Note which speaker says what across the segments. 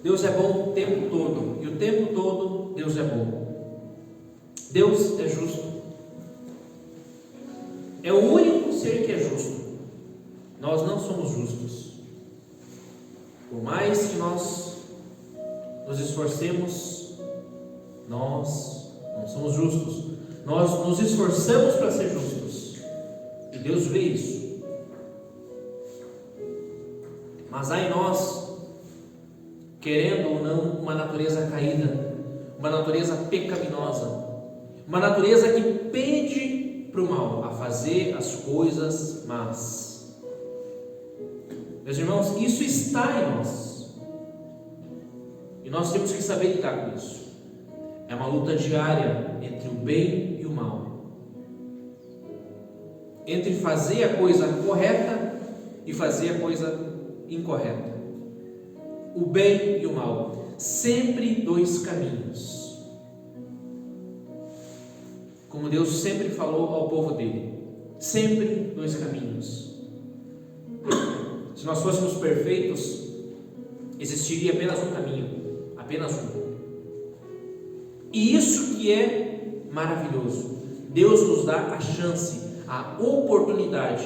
Speaker 1: Deus é bom o tempo todo, e o tempo todo Deus é bom. Deus é justo. É o único ser que é justo. Nós não somos justos. Por mais que nós nos esforcemos, nós não somos justos. Nós nos esforçamos para ser justos, e Deus vê isso. Mas há em nós, querendo ou não, uma natureza caída, uma natureza pecaminosa, uma natureza que pede para o mal, a fazer as coisas más. Meus irmãos, isso está em nós, e nós temos que saber lidar com isso. É uma luta diária entre o bem e o mal, entre fazer a coisa correta e fazer a coisa incorreta. O bem e o mal, sempre dois caminhos, como Deus sempre falou ao povo dele, sempre dois caminhos. Se nós fôssemos perfeitos, existiria apenas um caminho, apenas um. E isso que é maravilhoso, Deus nos dá a chance, a oportunidade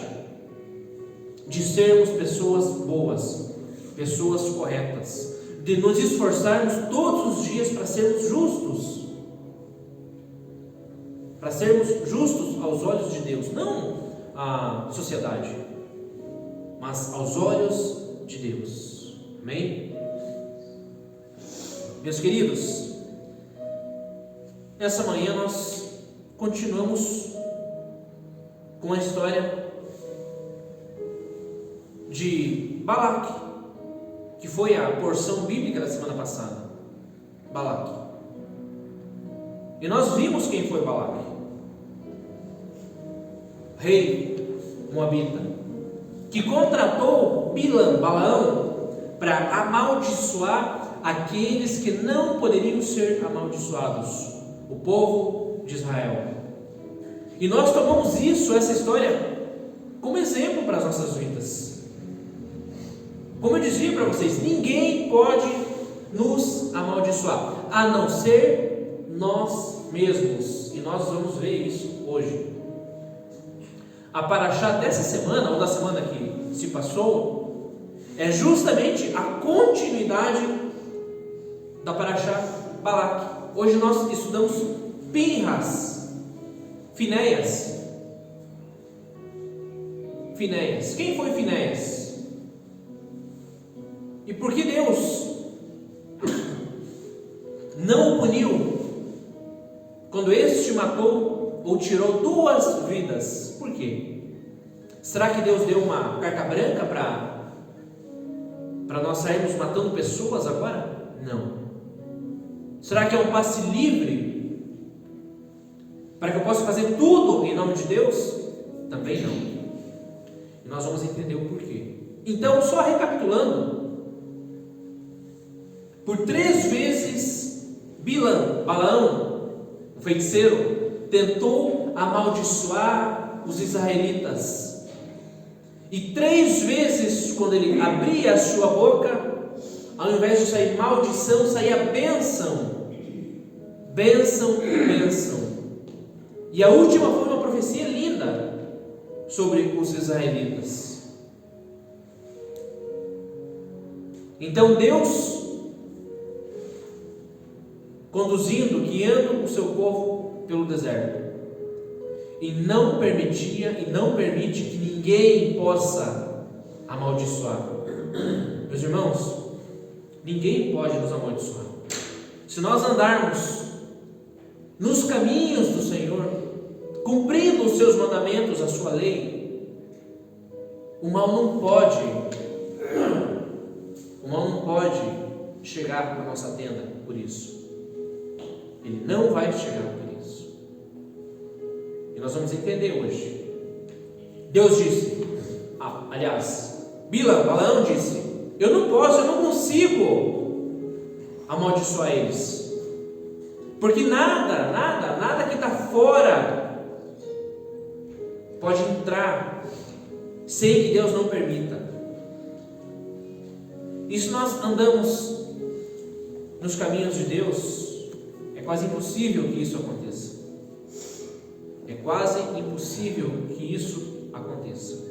Speaker 1: de sermos pessoas boas, pessoas corretas, de nos esforçarmos todos os dias para sermos justos, para sermos justos aos olhos de Deus, não à sociedade, mas aos olhos de Deus. Amém? Meus queridos, nessa manhã nós continuamos com a história de Balaque, que foi a porção bíblica da semana passada. Balaque. E nós vimos quem foi Balaque. Rei moabita, que contratou Balaão para amaldiçoar aqueles que não poderiam ser amaldiçoados, o povo de Israel. E nós tomamos essa história, como exemplo para as nossas vidas. Como eu dizia para vocês, ninguém pode nos amaldiçoar, a não ser nós mesmos. E nós vamos ver isso hoje. A paraxá dessa semana, ou da semana que se passou, é justamente a continuidade da paraxá Balaque. Hoje nós estudamos Pinhas, Finéias. Quem foi Finéias? E por que Deus não o puniu quando este matou ou tirou 2 vidas? Por quê? Será que Deus deu uma carta branca para nós sairmos matando pessoas agora? Não. Será que é um passe livre para que eu possa fazer tudo em nome de Deus? Também não. E nós vamos entender o porquê. Então, só recapitulando, por 3 vezes Balaão, o feiticeiro, tentou amaldiçoar os israelitas, e 3 vezes, quando ele abria a sua boca, ao invés de sair maldição, saía bênção. Bênção, bênção. E a última foi uma profecia linda sobre os israelitas. Então Deus, guiando o seu povo pelo deserto, e não permitia e não permite que ninguém possa amaldiçoar. Meus irmãos, ninguém pode nos amaldiçoar. Se nós andarmos nos caminhos do Senhor, cumprindo os seus mandamentos, a sua lei, o mal não pode chegar à nossa tenda por isso. Ele não vai chegar por isso. E nós vamos entender hoje. Deus disse, Balaão disse, eu não consigo amaldiçoar eles, porque nada que está fora pode entrar sem que Deus não permita. E se nós andamos nos caminhos de Deus, é quase impossível que isso aconteça. É quase impossível que isso aconteça.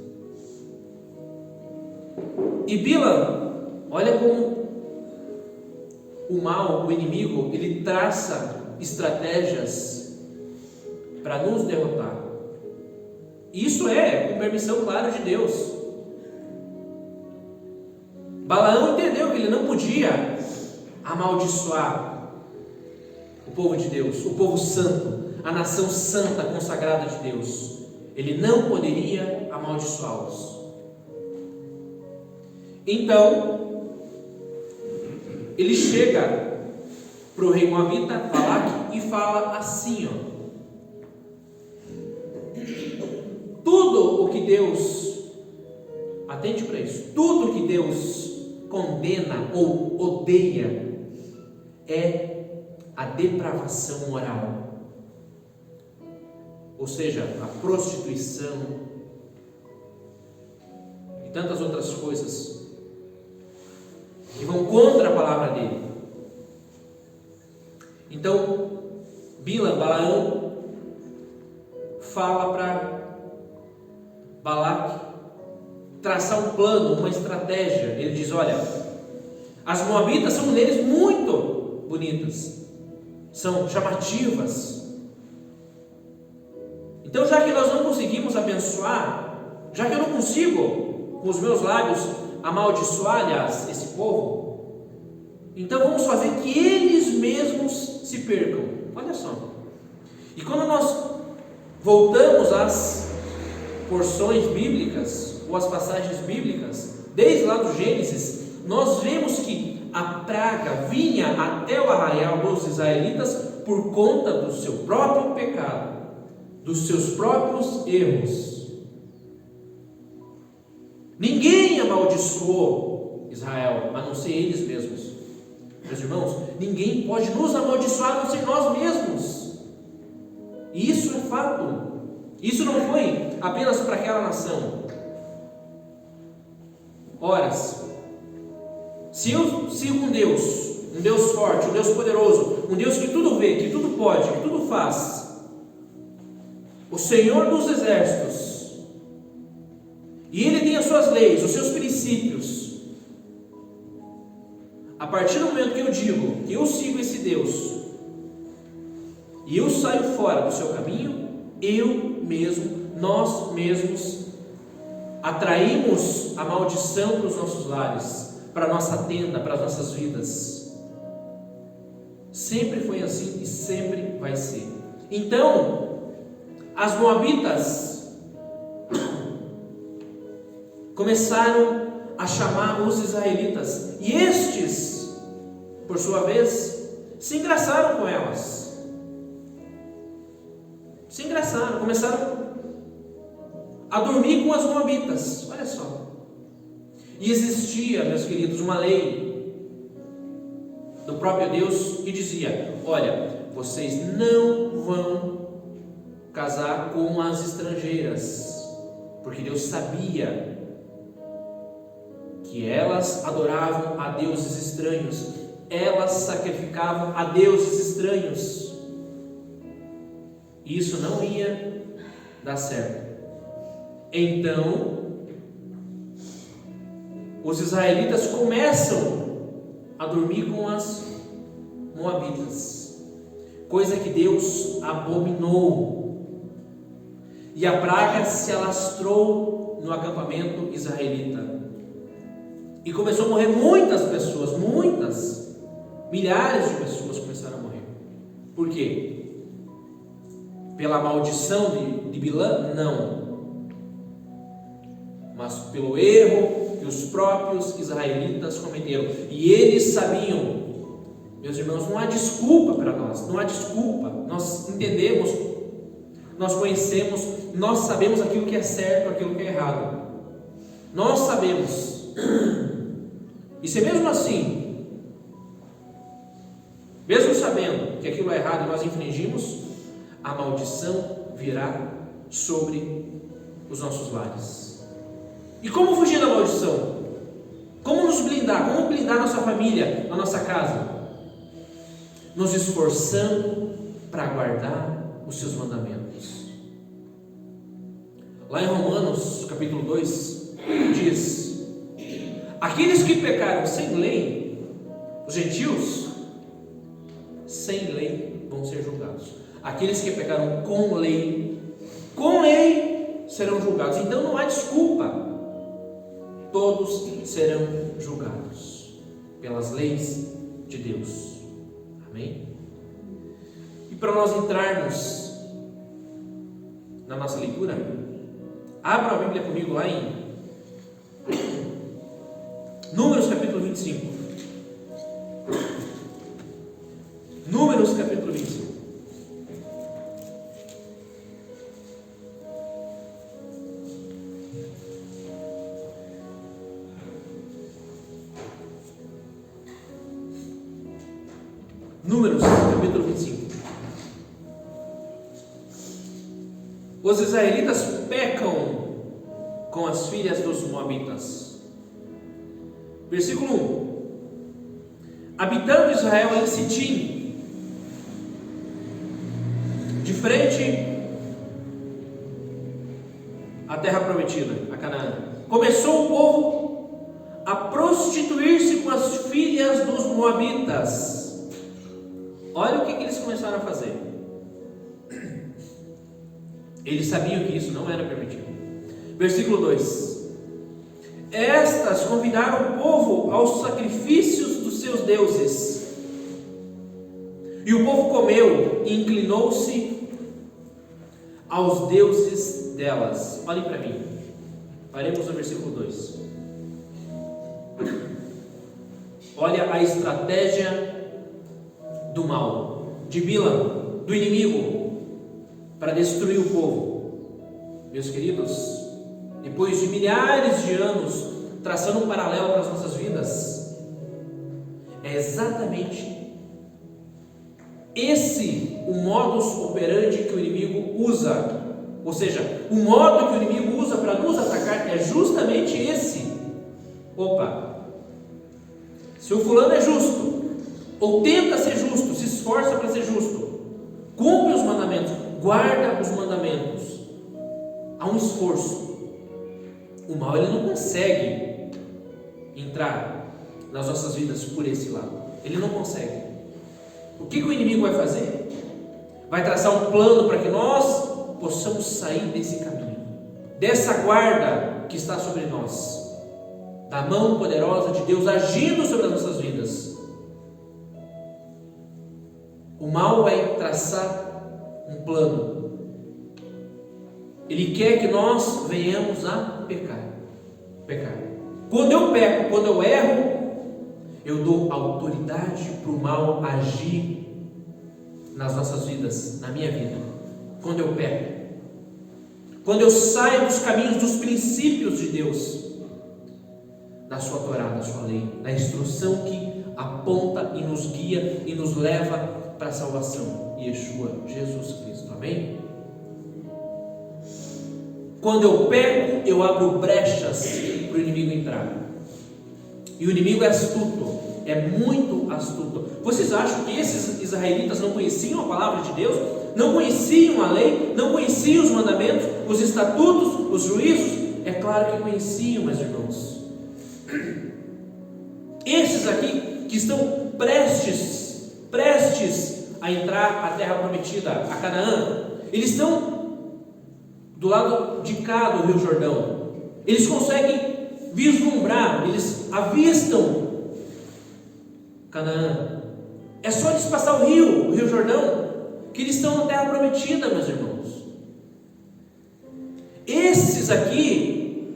Speaker 1: E Bilam, olha como o mal, o inimigo, ele traça estratégias para nos derrotar. Isso é com permissão clara de Deus. Balaão entendeu que ele não podia amaldiçoar o povo de Deus, o povo santo, a nação santa consagrada de Deus. Ele não poderia amaldiçoá-los. Então, ele chega para o rei moabita, Balaque, e fala assim, tudo o que Deus, atente para isso, tudo o que Deus condena ou odeia é a depravação moral, ou seja, a prostituição e tantas outras coisas que vão contra a palavra dele. Então, Balaão fala para Balaque traçar um plano, uma estratégia. Ele diz: olha, as moabitas são mulheres muito bonitas, são chamativas. Então, já que nós não conseguimos abençoar, já que eu não consigo com os meus lábios amaldiçoar, aliás, esse povo, então vamos fazer que eles mesmos se percam. Olha só. E quando nós voltamos às porções bíblicas, ou às passagens bíblicas, desde lá do Gênesis, nós vemos que a praga vinha até o arraial dos israelitas por conta do seu próprio pecado, dos seus próprios erros. Ninguém amaldiçoou Israel, a não ser eles mesmos. Meus irmãos, ninguém pode nos amaldiçoar a não ser nós mesmos. E isso é fato. Isso não foi apenas para aquela nação. Ora, se um Deus forte, um Deus poderoso, um Deus que tudo vê, que tudo pode, que tudo faz, o Senhor dos exércitos, e Ele tem as suas leis, os seus princípios, a partir do momento que eu digo que eu sigo esse Deus, e eu saio fora do seu caminho, nós mesmos atraímos a maldição para os nossos lares, para a nossa tenda, para as nossas vidas. Sempre foi assim e sempre vai ser. Então, as moabitas começaram a chamar os israelitas, e estes, por sua vez, se engraçaram com elas. Se engraçaram, começaram a dormir com as moabitas. Olha só. E existia, meus queridos, uma lei do próprio Deus que dizia: olha, vocês não vão casar com as estrangeiras, porque Deus sabia que elas adoravam a deuses estranhos, elas sacrificavam a deuses estranhos. Isso não ia dar certo. Então, os israelitas começam a dormir com as moabitas, coisa que Deus abominou, e a praga se alastrou no acampamento israelita, e começou a morrer muitas pessoas, milhares de pessoas começaram a morrer. Por quê? Pela maldição de Bilã? Não. Mas pelo erro que os próprios israelitas cometeram. E eles sabiam. Meus irmãos, não há desculpa para nós. Não há desculpa. Nós entendemos, nós conhecemos, nós sabemos aquilo que é certo, aquilo que é errado. Nós sabemos. E se mesmo assim, mesmo sabendo que aquilo é errado e nós infringimos, a maldição virá sobre os nossos lares. E como fugir da maldição? Como nos blindar? Como blindar nossa família, a nossa casa? nos esforçando para guardar os seus mandamentos. Lá em Romanos capítulo 2 diz: aqueles que pecaram sem lei, os gentios, sem lei vão ser julgados. Aqueles que pecaram com lei serão julgados. Então não há desculpa. Todos serão julgados pelas leis de Deus. Amém? E para nós entrarmos na nossa leitura, abra a Bíblia comigo lá em Números capítulo 25. Números capítulo 25. Números capítulo 25. Os israelitas pecam com as filhas dos moabitas. Versículo 1. Habitando Israel em Sitim, de frente à terra prometida, a Canaã, começou o povo a prostituir-se com as filhas dos moabitas. Olha o que eles começaram a fazer. Eles sabiam que isso não era permitido. Versículo 2. Estas convidaram o povo aos sacrifícios dos seus deuses. E o povo comeu e inclinou-se aos deuses delas. Olhem para mim. Paremos no versículo 2. Olha a estratégia do mal, de Bilam, do inimigo, para destruir o povo. Meus queridos, depois de milhares de anos traçando um paralelo para as nossas vidas, é exatamente esse o modus operandi que o inimigo usa. Ou seja, o modo que o inimigo usa para nos atacar é justamente esse. Opa, se o fulano é justo, ou tenta ser justo, se esforça para ser justo, cumpre os mandamentos, guarda os mandamentos, há um esforço. O mal ele não consegue entrar nas nossas vidas por esse lado, ele não consegue. O que o inimigo vai fazer? Vai traçar um plano para que nós possamos sair desse caminho, dessa guarda que está sobre nós, da mão poderosa de Deus agindo sobre as nossas vidas. O mal vai traçar um plano. Ele quer que nós venhamos a pecar. Quando eu peco, quando eu erro, eu dou autoridade para o mal agir nas nossas vidas, na minha vida. Quando eu peco, quando eu saio dos caminhos, dos princípios de Deus, da sua Torá, da sua lei, da instrução que aponta e nos guia e nos leva para a salvação, Yeshua, Jesus Cristo, amém? Quando eu peco, eu abro brechas para o inimigo entrar, e o inimigo é astuto, é muito astuto. Vocês acham que esses israelitas não conheciam a palavra de Deus? Não conheciam a lei? Não conheciam os mandamentos, os estatutos, os juízos? É claro que conheciam, meus irmãos. Esses aqui que estão prestes a entrar à terra prometida, a Canaã, eles estão do lado de cá do Rio Jordão. Eles conseguem vislumbrar, eles avistam Canaã. É só eles passar o Rio Jordão, que eles estão na terra prometida, meus irmãos. Esses aqui,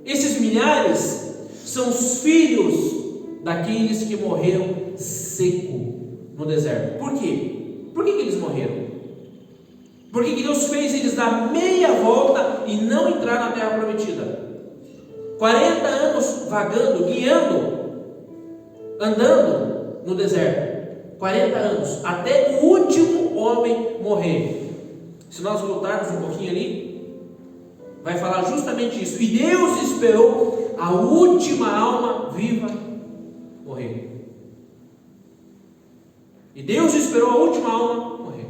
Speaker 1: esses milhares, são os filhos daqueles que morreram seco no deserto. Por quê? Por que eles morreram? Porque Deus fez eles dar meia volta e não entrar na terra prometida. 40 anos vagando, guiando, andando no deserto. 40 anos, até o último homem morrer. Se nós voltarmos um pouquinho ali, vai falar justamente isso. E Deus esperou a última alma viva morrer. E Deus esperou a última alma morrer,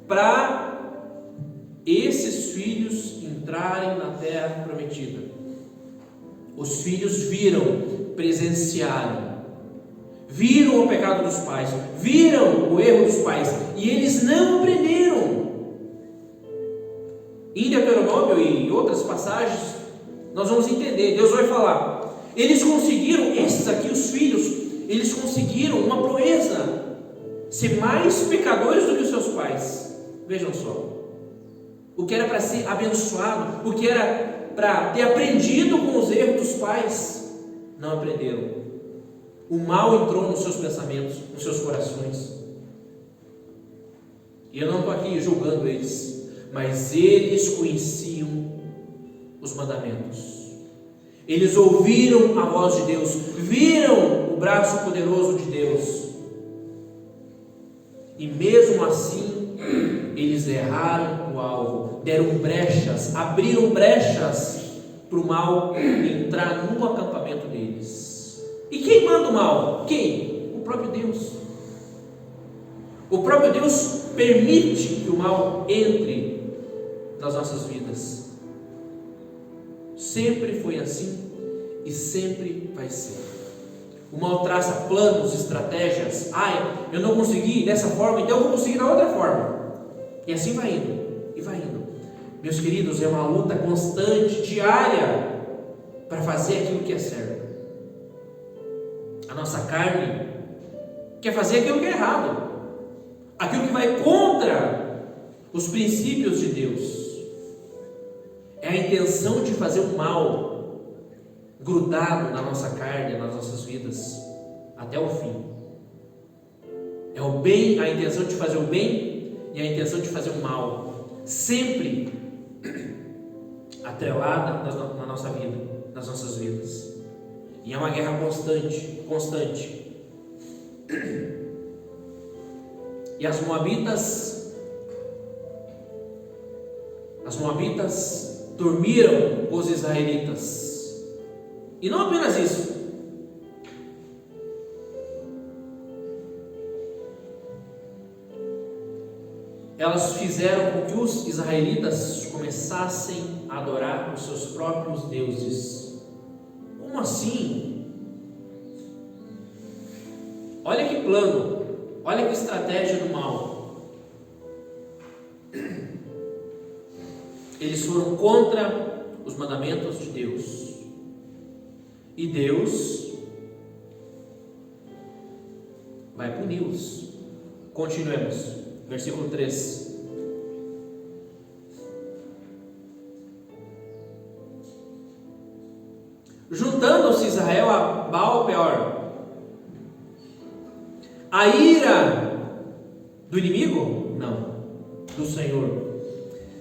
Speaker 1: para esses filhos entrarem na terra prometida. Os filhos viram, presenciaram, viram o pecado dos pais, viram o erro dos pais, e eles não aprenderam. Em Deuteronômio e outras passagens, nós vamos entender, Deus vai falar, eles conseguiram, esses aqui, os filhos, eles conseguiram uma proeza, ser mais pecadores do que os seus pais. Vejam só, o que era para ser abençoado, o que era para ter aprendido com os erros dos pais, não aprenderam. O mal entrou nos seus pensamentos, nos seus corações. E eu não estou aqui julgando eles, mas eles conheciam os mandamentos. Eles ouviram a voz de Deus, viram o braço poderoso de Deus. E mesmo assim, eles erraram o alvo, deram brechas, abriram brechas para o mal entrar no acampamento deles. E quem manda o mal? Quem? O próprio Deus. O próprio Deus permite que o mal entre nas nossas vidas. Sempre foi assim e sempre vai ser. O mal traça planos, estratégias. Eu não consegui dessa forma, então eu vou conseguir da outra forma. E assim vai indo, e vai indo. Meus queridos, é uma luta constante, diária, para fazer aquilo que é certo. A nossa carne quer fazer aquilo que é errado, aquilo que vai contra os princípios de Deus. É a intenção de fazer o mal grudado na nossa carne, nas nossas vidas, até o fim. É o bem, a intenção de fazer o bem e a intenção de fazer o mal, sempre atrelada na nossa vida, nas nossas vidas. E é uma guerra constante, constante. E as Moabitas dormiram com os israelitas. E não apenas isso. Elas fizeram com que os israelitas começassem a adorar os seus próprios deuses. Como assim? Olha que plano, olha que estratégia do mal. Eles foram contra os mandamentos de Deus. E Deus vai puni-los. Continuemos. Versículo 3. Juntando-se Israel a Baal-peor, a ira do inimigo? Não, do Senhor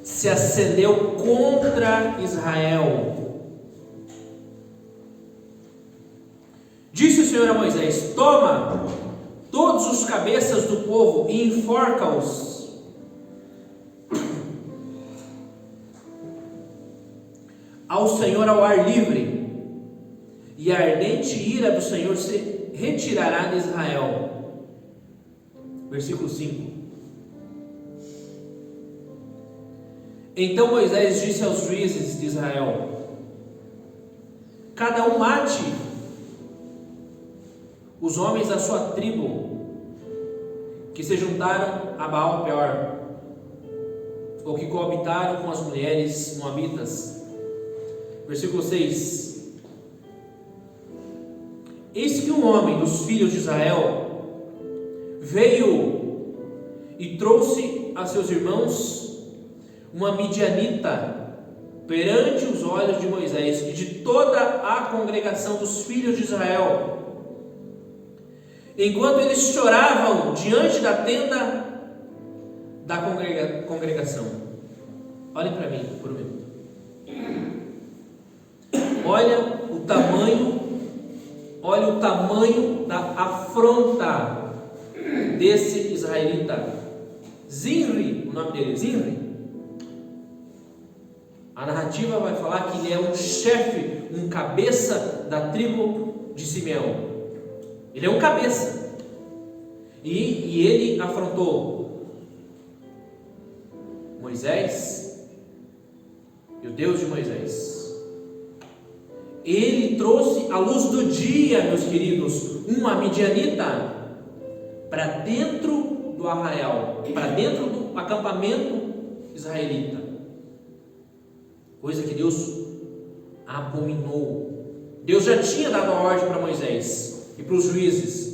Speaker 1: se acendeu contra Israel. Disse o Senhor a Moisés: toma todos os cabeças do povo e enforca-os. Ao Senhor ao ar livre, e a ardente ira do Senhor se retirará de Israel. Versículo 5. Então Moisés disse aos juízes de Israel: cada um mate os homens da sua tribo que se juntaram a Baal-peor, ou que coabitaram com as mulheres moabitas. Versículo 6. Eis que um homem dos filhos de Israel veio e trouxe a seus irmãos uma midianita perante os olhos de Moisés e de toda a congregação dos filhos de Israel, enquanto eles choravam diante da tenda da congregação. Olhem para mim por um minuto. Olha o tamanho da afronta desse israelita. Zinri, o nome dele é Zinri. A narrativa vai falar que ele é um chefe, um cabeça da tribo de Simeão. Ele é um cabeça. E ele afrontou Moisés e o Deus de Moisés. Ele trouxe à luz do dia, meus queridos, uma midianita para dentro do arraial, para dentro do acampamento israelita, coisa que Deus abominou. Deus já tinha dado a ordem para Moisés e para os juízes: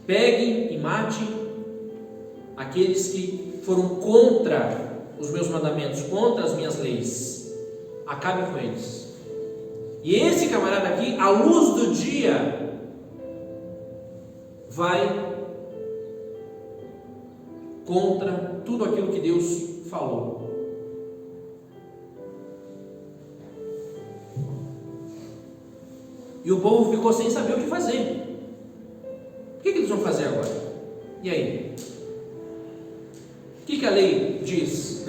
Speaker 1: peguem e matem aqueles que foram contra os meus mandamentos, contra as minhas leis, acabem com eles. E esse camarada aqui, à luz do dia, vai contra tudo aquilo que Deus falou. E o povo ficou sem saber o que fazer. O que eles vão fazer agora? E aí? O que a lei diz?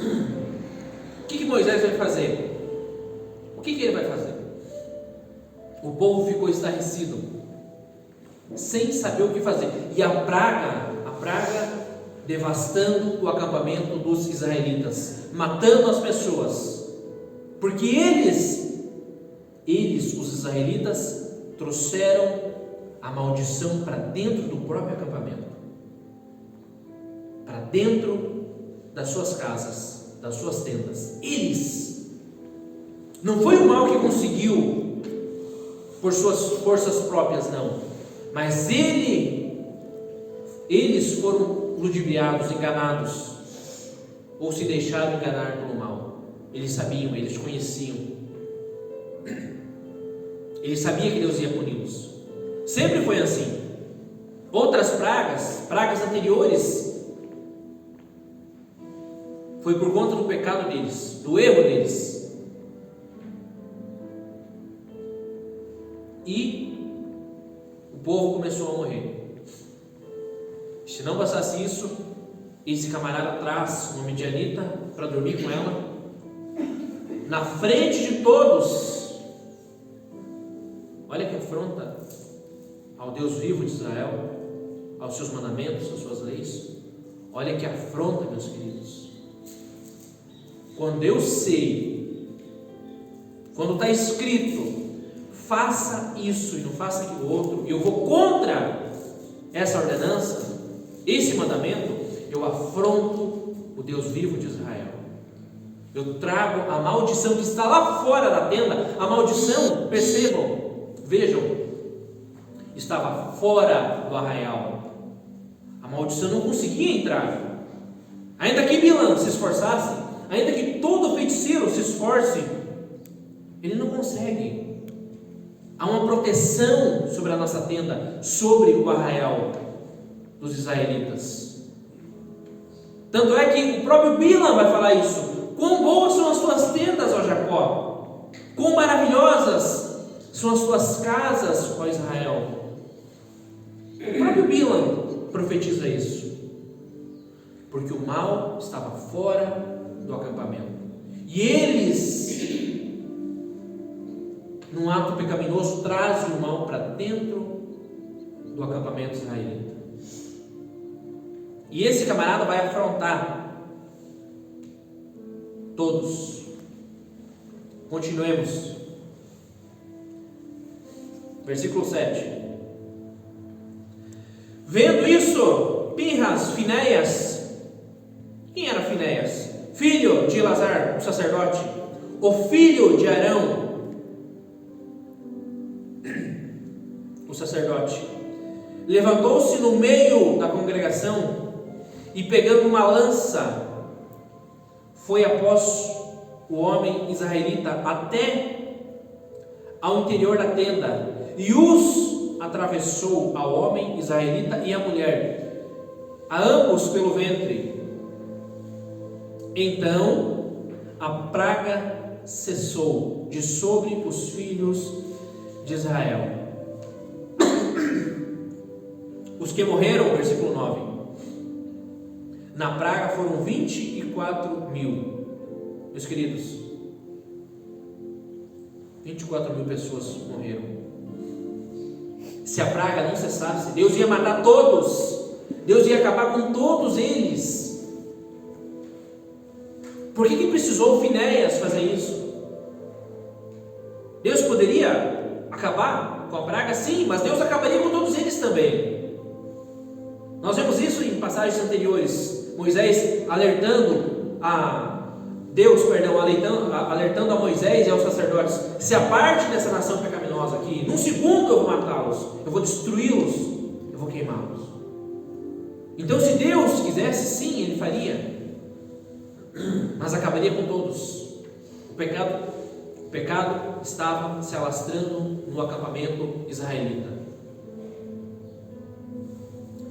Speaker 1: O que Moisés vai fazer? O que ele vai fazer? O povo ficou estarrecido, sem saber o que fazer. E a praga devastando o acampamento dos israelitas, matando as pessoas, porque eles, os israelitas, trouxeram a maldição para dentro do próprio acampamento, para dentro das suas casas, das suas tendas. Eles, não foi o mal que conseguiu por suas forças próprias, não, mas eles foram ludibriados, enganados, ou se deixaram enganar pelo mal. Eles sabiam, eles conheciam, eles sabiam que Deus ia puni-los. Sempre foi assim. Outras pragas anteriores, foi por conta do pecado deles, do erro deles. E o povo começou a morrer. Se não passasse isso, esse camarada traz uma midianita para dormir com ela, na frente de todos. Olha que afronta ao Deus vivo de Israel, aos seus mandamentos, às suas leis. Olha que afronta, meus queridos. Quando eu sei, quando está escrito, faça isso e não faça aquilo outro, e eu vou contra essa ordenança, esse mandamento, eu afronto o Deus vivo de Israel. Eu trago a maldição que está lá fora da tenda. A maldição, percebam, vejam, estava fora do arraial. A maldição não conseguia entrar. Ainda que Bilam se esforçasse, ainda que todo feiticeiro se esforce, ele não consegue. Há uma proteção sobre a nossa tenda, sobre o arraial dos israelitas. Tanto é que o próprio Bilam vai falar isso: quão boas são as tuas tendas, ó Jacó, quão maravilhosas são as tuas casas, ó Israel. O próprio Bilam profetiza isso, porque o mal estava fora do acampamento, e eles, num ato pecaminoso, trazem o mal para dentro do acampamento israelita. E esse camarada vai afrontar todos. Continuemos. Versículo 7. Vendo isso, Pinhas, Finéias, quem era Finéias? Filho de Eleazar, o sacerdote, o filho de Arão, o sacerdote, levantou-se no meio da congregação e, pegando uma lança, foi após o homem israelita até ao interior da tenda, e os atravessou ao homem israelita e à mulher, a ambos pelo ventre. Então a praga cessou de sobre os filhos de Israel. Os que morreram, versículo 9, na praga foram 24.000. Meus queridos, 24.000 pessoas morreram. se a praga não cessasse, Deus ia matar todos, Deus ia acabar com todos eles. Por que precisou Finéias fazer isso? Deus poderia acabar com a praga? Sim, mas Deus acabaria com todos eles também. Nós vemos isso em passagens anteriores. Moisés alertando alertando a Moisés e aos sacerdotes: se aparte dessa nação pecaminosa aqui, num segundo eu vou matá-los, eu vou destruí-los, eu vou queimá-los. Então, se Deus quisesse, sim, Ele faria, mas acabaria com todos. O pecado estava se alastrando no acampamento israelita.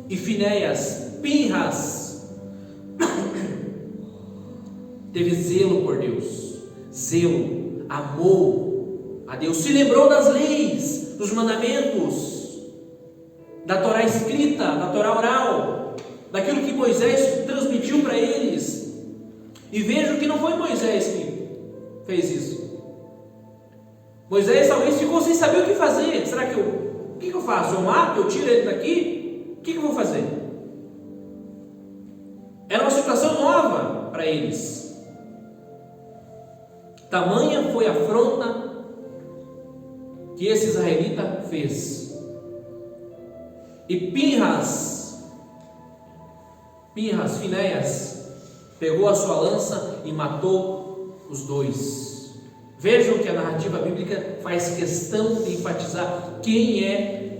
Speaker 1: E Pinhas teve zelo por Deus, amou a Deus, se lembrou das leis, dos mandamentos, da Torá escrita, da Torá oral, daquilo que Moisés transmitiu para eles. E vejo que não foi Moisés que fez isso. Moisés talvez ficou sem saber o que fazer. Será que o que eu faço? Eu mato? Eu tiro ele daqui? O que eu vou fazer? Era uma situação nova para eles. Tamanha foi a afronta que esse israelita fez. E Finéias pegou a sua lança e matou os dois. Vejam que a narrativa bíblica faz questão de enfatizar quem é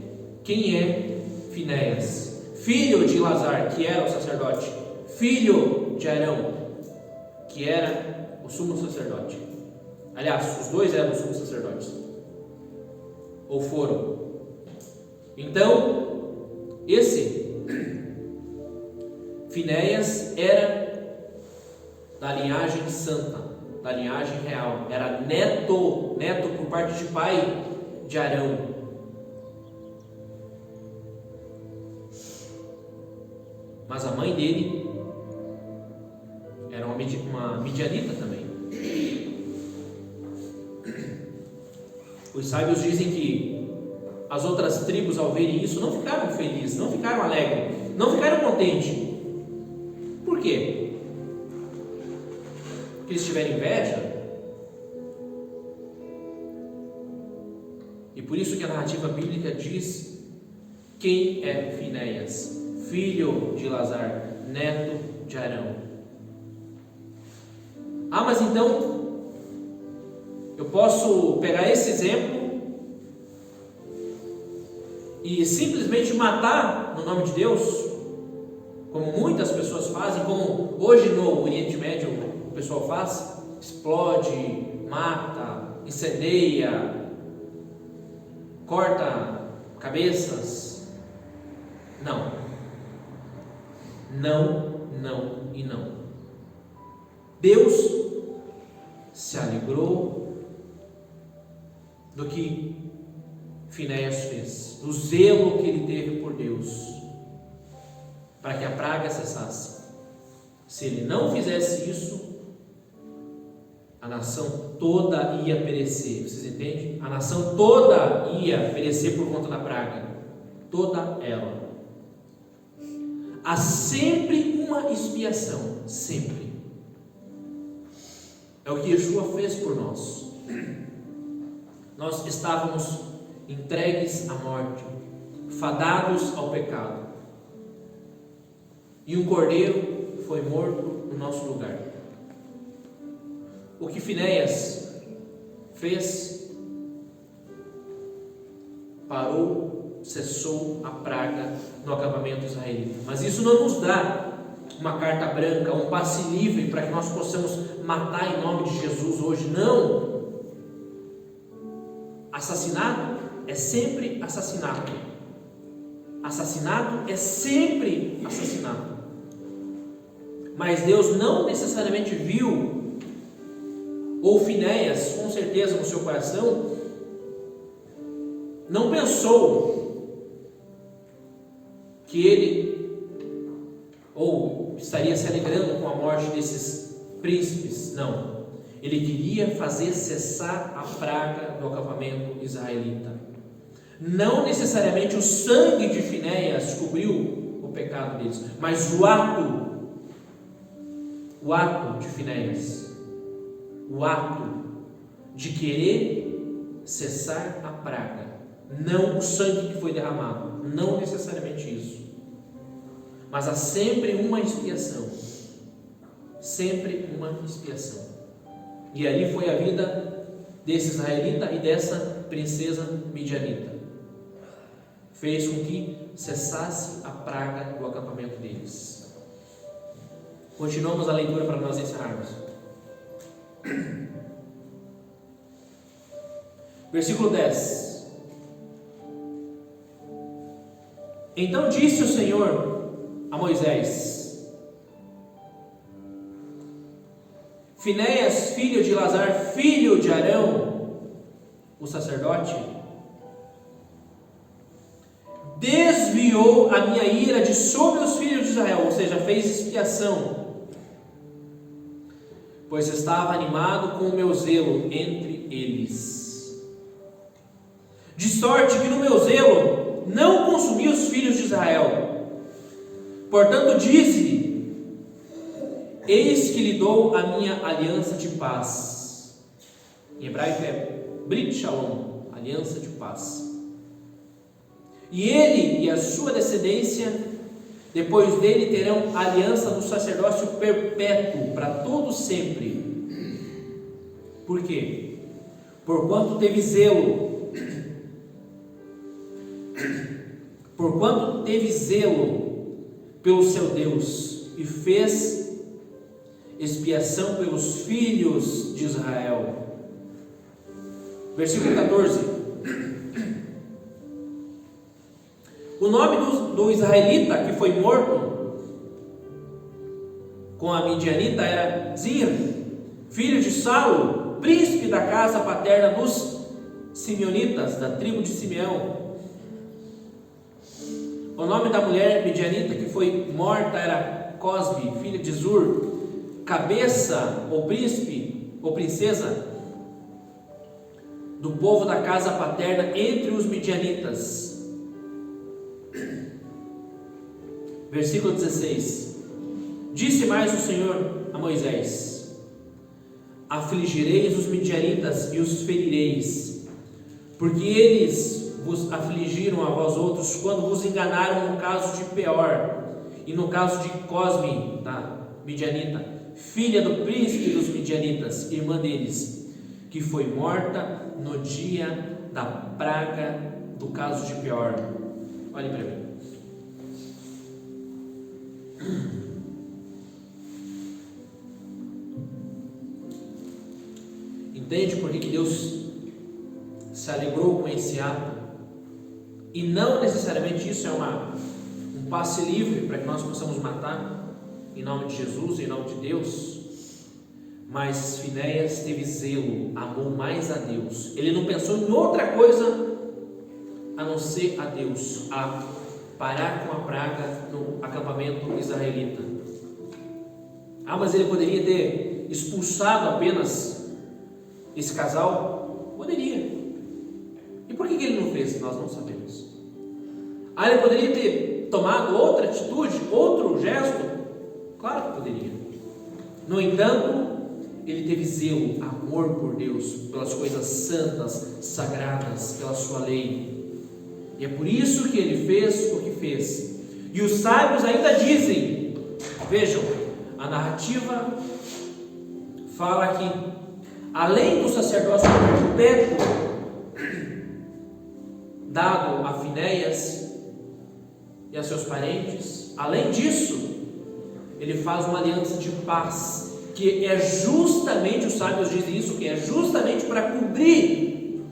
Speaker 1: Finéias, filho de Eleazar, que era o sacerdote, filho de Arão, que era o sumo sacerdote. Aliás, os dois eram os sumos sacerdotes, ou foram. Então, esse Finéias era da linhagem santa, da linhagem real, era neto por parte de pai de Arão. Mas a mãe dele era uma midianita também. Os sábios dizem que as outras tribos, ao verem isso, não ficaram felizes, não ficaram alegres, não ficaram contentes. Por quê? Porque eles tiveram inveja. E por isso que a narrativa bíblica diz quem é Finéias, filho de Eleazar, neto de Arão. Mas então eu posso pegar esse exemplo e simplesmente matar no nome de Deus, como muitas pessoas fazem, como hoje no Oriente Médio o pessoal faz: explode, mata, incendeia, corta cabeças. Não e não. Deus se alegrou do que Finéias fez, do zelo que ele teve por Deus, para que a praga cessasse. Se ele não fizesse isso, a nação toda ia perecer. Vocês entendem? A nação toda ia perecer por conta da praga, toda ela. Há sempre uma expiação, sempre. É o que Yeshua fez por nós. Nós estávamos entregues à morte, fadados ao pecado, e um cordeiro foi morto no nosso lugar. O que Finéias fez? Parou, cessou a praga no acampamento israelita. Mas isso não nos dá uma carta branca, um passe livre para que nós possamos matar em nome de Jesus hoje. Não! Assassinato é sempre assassinato. Assassinato é sempre assassinato. Mas Deus não necessariamente viu, ou Finéias, com certeza no seu coração, não pensou que ele estaria se alegrando com a morte desses príncipes. Não. Ele queria fazer cessar a praga do acampamento israelita. Não necessariamente o sangue de Finéias cobriu o pecado deles, mas o ato de Finéias, o ato de querer cessar a praga, não o sangue que foi derramado, não necessariamente isso, mas há sempre uma expiação, sempre uma expiação. E ali foi a vida desse israelita e dessa princesa midianita. Fez com que cessasse a praga do acampamento deles. Continuamos a leitura para nós encerrarmos. Versículo 10. Então disse o Senhor a Moisés: Finéias, filho de Eleazar, filho de Arão, o sacerdote, desviou a minha ira de sobre os filhos de Israel, ou seja, fez expiação, pois estava animado com o meu zelo entre eles, de sorte que no meu zelo não consumi os filhos de Israel. Portanto dize: eis que lhe dou a minha aliança de paz. Em hebraico é Brit Shalom, aliança de paz. E ele e a sua descendência depois dele terão a aliança do sacerdócio perpétuo para todo sempre. Por quê? Porquanto teve zelo, pelo seu Deus e fez expiação pelos filhos de Israel. Versículo 14. O nome do israelita que foi morto com a midianita era Zir, filho de Saulo, príncipe da casa paterna dos simeonitas, da tribo de Simeão. O nome da mulher midianita que foi morta era Cosbi, filha de Zur, cabeça ou príncipe ou princesa do povo da casa paterna entre os midianitas. Versículo 16. Disse mais o Senhor a Moisés: afligireis os midianitas e os ferireis, porque eles vos afligiram a vós outros quando vos enganaram no caso de Peor e no caso de Cosmi, da midianita, filha do príncipe dos midianitas, irmã deles, que foi morta no dia da praga do caso de Peor. Olhe para mim. Entende por que Deus se alegrou com esse ato? E não necessariamente isso é um passe livre para que nós possamos matar em nome de Jesus, em nome de Deus. Mas Finéias teve zelo, amou mais a Deus. Ele não pensou em outra coisa a não ser a Deus, a parar com a praga no acampamento israelita. Mas ele poderia ter expulsado apenas esse casal? Poderia. E por que ele não fez? Nós não sabemos. Ele poderia ter tomado outra atitude, outro gesto? Claro que poderia. No entanto, ele teve zelo, amor por Deus, pelas coisas santas, sagradas, pela sua lei. E é por isso que ele fez o que fez. E os sábios ainda dizem, vejam, a narrativa fala que, além do sacerdócio perpétuo dado a Finéias e a seus parentes, além disso, ele faz uma aliança de paz, que é justamente, os sábios dizem isso, que é justamente para cobrir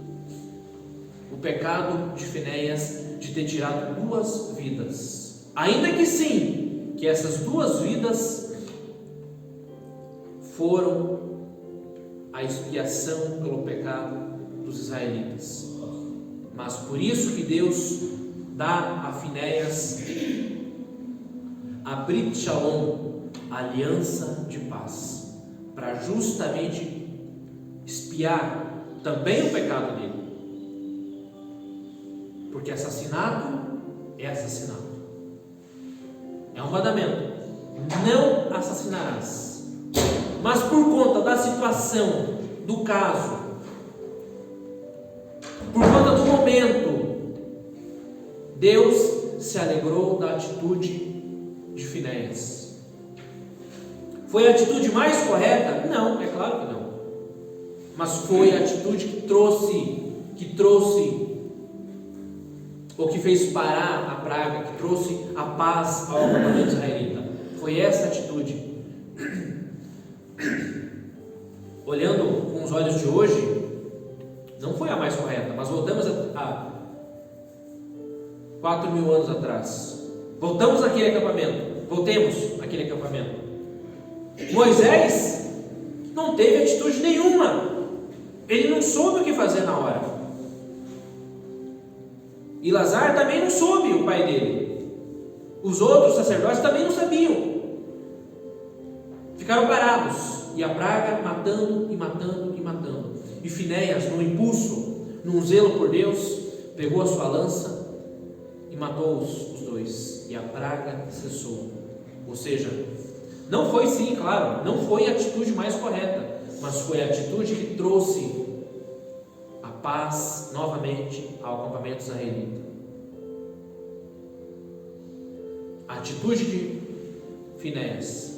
Speaker 1: o pecado de Finéias de ter tirado 2 vidas. Ainda que sim, que essas 2 vidas foram a expiação pelo pecado dos israelitas. Mas por isso que Deus dá a Finéias a Brit Shalom, a aliança de paz, para justamente expiar também o pecado dele. Porque assassinato é assassinato. É um mandamento: não assassinarás. Mas por conta da situação, do caso, por conta do momento, Deus se alegrou da atitude de Finéias. Foi a atitude mais correta? Não, é claro que não. Mas foi a atitude que trouxe, ou que fez parar a praga, que trouxe a paz ao acampamento israelita. Foi essa atitude. Olhando com os olhos de hoje, não foi a mais correta, mas voltamos a 4.000 anos atrás. Voltemos àquele acampamento. Voltemos àquele acampamento. Moisés não teve atitude nenhuma. Ele não soube o que fazer na hora. E Lazar também não soube, o pai dele. Os outros sacerdotes também não sabiam. Ficaram parados. E a praga matando e matando e matando. E Finéias, num impulso, num zelo por Deus, pegou a sua lança e matou os dois. E a praga cessou. Ou seja, não foi, sim, claro, não foi a atitude mais correta, mas foi a atitude que trouxe a paz novamente ao acampamento israelita. A atitude de Finéias,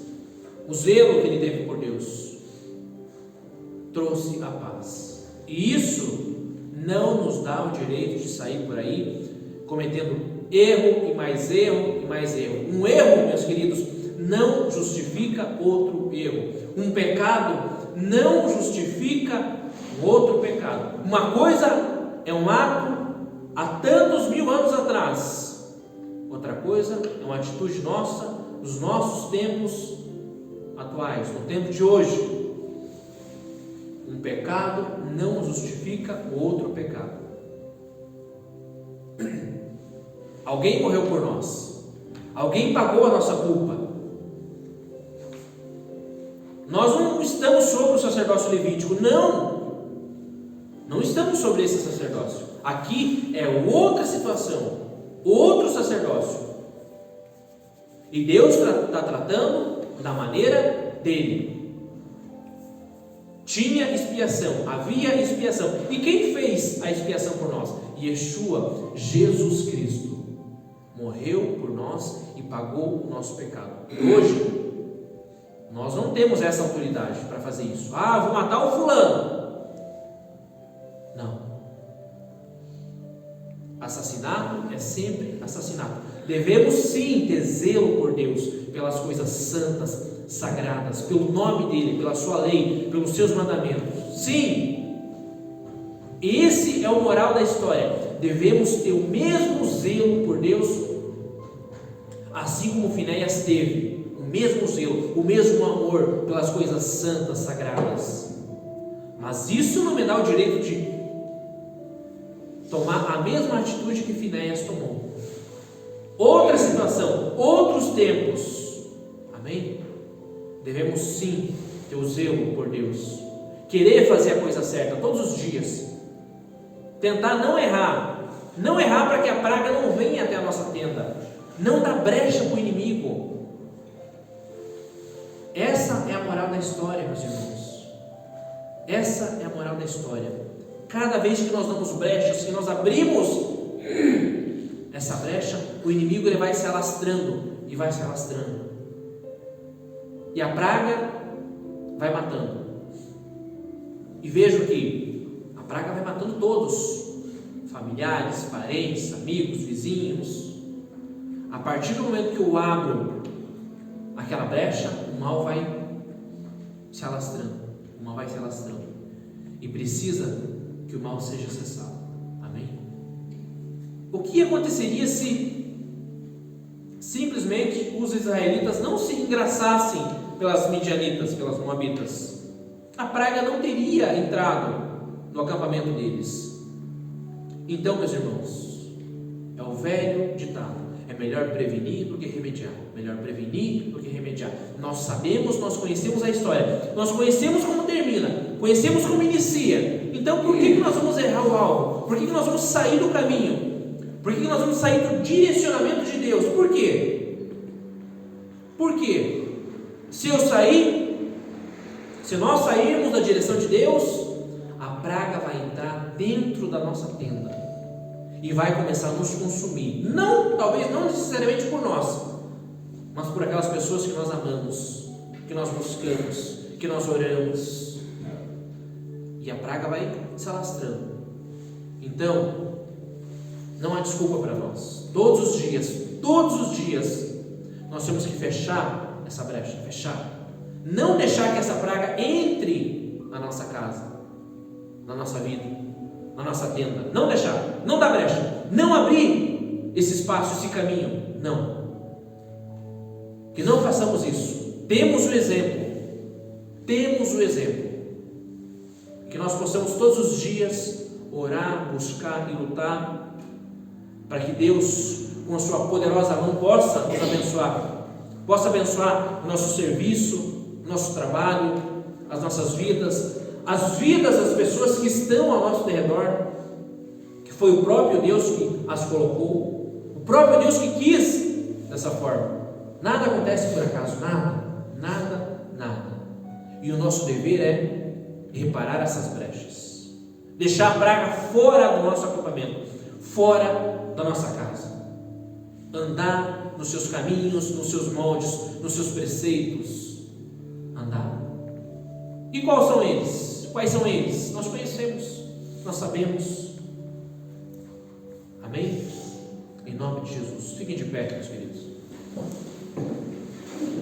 Speaker 1: o zelo que ele teve por Deus, trouxe a paz. E isso não nos dá o direito de sair por aí cometendo erro e mais erro e mais erro. Um erro, meus queridos, não justifica outro erro. Um pecado não justifica outro pecado. Uma coisa é um ato há tantos 1000 anos atrás. Outra coisa é uma atitude nossa, nos nossos tempos atuais, no tempo de hoje. Um pecado não justifica o outro pecado. Alguém morreu por nós. Alguém pagou a nossa culpa. Nós não estamos sobre o sacerdócio levítico, não estamos sobre esse sacerdócio. Aqui é outra situação, outro sacerdócio. E Deus está tratando da maneira dele. Tinha expiação, havia expiação. E quem fez a expiação por nós? Yeshua, Jesus Cristo, morreu por nós e pagou o nosso pecado. E hoje nós não temos essa autoridade para fazer isso. Vou matar o fulano. Não. Assassinato é sempre assassinato. Devemos sim ter zelo por Deus, pelas coisas santas, sagradas, pelo nome dele, pela sua lei, pelos seus mandamentos. Sim. Esse é o moral da história. Devemos ter o mesmo zelo por Deus, assim como Finéias teve. O mesmo zelo, o mesmo amor pelas coisas santas, sagradas. Mas isso não me dá o direito de tomar a mesma atitude que Finéias tomou. Outra situação, outros tempos. Amém? Devemos sim ter o zelo por Deus, querer fazer a coisa certa todos os dias, tentar não errar para que a praga não venha até a nossa tenda, não dar brecha para o inimigo. Essa é a moral da história, meus irmãos. Essa é a moral da história. Cada vez que nós damos brechas, que nós abrimos essa brecha, o inimigo ele vai se alastrando e vai se alastrando. E a praga vai matando. E vejo que a praga vai matando todos, familiares, parentes, amigos, vizinhos. A partir do momento que eu abro aquela brecha, o mal vai se alastrando. O mal vai se alastrando. E precisa que o mal seja cessado. Amém? O que aconteceria se simplesmente os israelitas não se engraçassem pelas midianitas, pelas moabitas? A praga não teria entrado no acampamento deles. Então, meus irmãos, é o velho ditado: é melhor prevenir do que remediar. Melhor prevenir do que remediar. Nós sabemos, nós conhecemos a história, nós conhecemos como termina, conhecemos como inicia. Então por que nós vamos errar o alvo? Por que nós vamos sair do caminho? Por que nós vamos sair do direcionamento de Deus? Por quê? Porque se nós sairmos da direção de Deus, a praga vai entrar dentro da nossa tenda e vai começar a nos consumir. Talvez não necessariamente por nós, mas por aquelas pessoas que nós amamos, que nós buscamos, que nós oramos. E a praga vai se alastrando. Então, não há desculpa para nós. Todos os dias, nós temos que fechar essa brecha, fechar. Não deixar que essa praga entre na nossa casa, na nossa vida, na nossa tenda. Não deixar, não dar brecha, não abrir esse espaço, esse caminho. Não. Que não façamos isso. Temos o exemplo. Que nós possamos todos os dias orar, buscar e lutar para que Deus, com a sua poderosa mão, possa nos abençoar. Possa abençoar o nosso serviço, o nosso trabalho, as nossas vidas, as vidas das pessoas que estão ao nosso redor, que foi o próprio Deus que as colocou, o próprio Deus que quis dessa forma. Nada acontece por acaso, nada. E o nosso dever é reparar essas brechas, deixar a praga fora do nosso acampamento, fora da nossa casa, andar nos seus caminhos, nos seus moldes, nos seus preceitos, andar. E quais são eles? Nós conhecemos, nós sabemos. Amém? Em nome de Jesus. Fiquem de pé, meus queridos.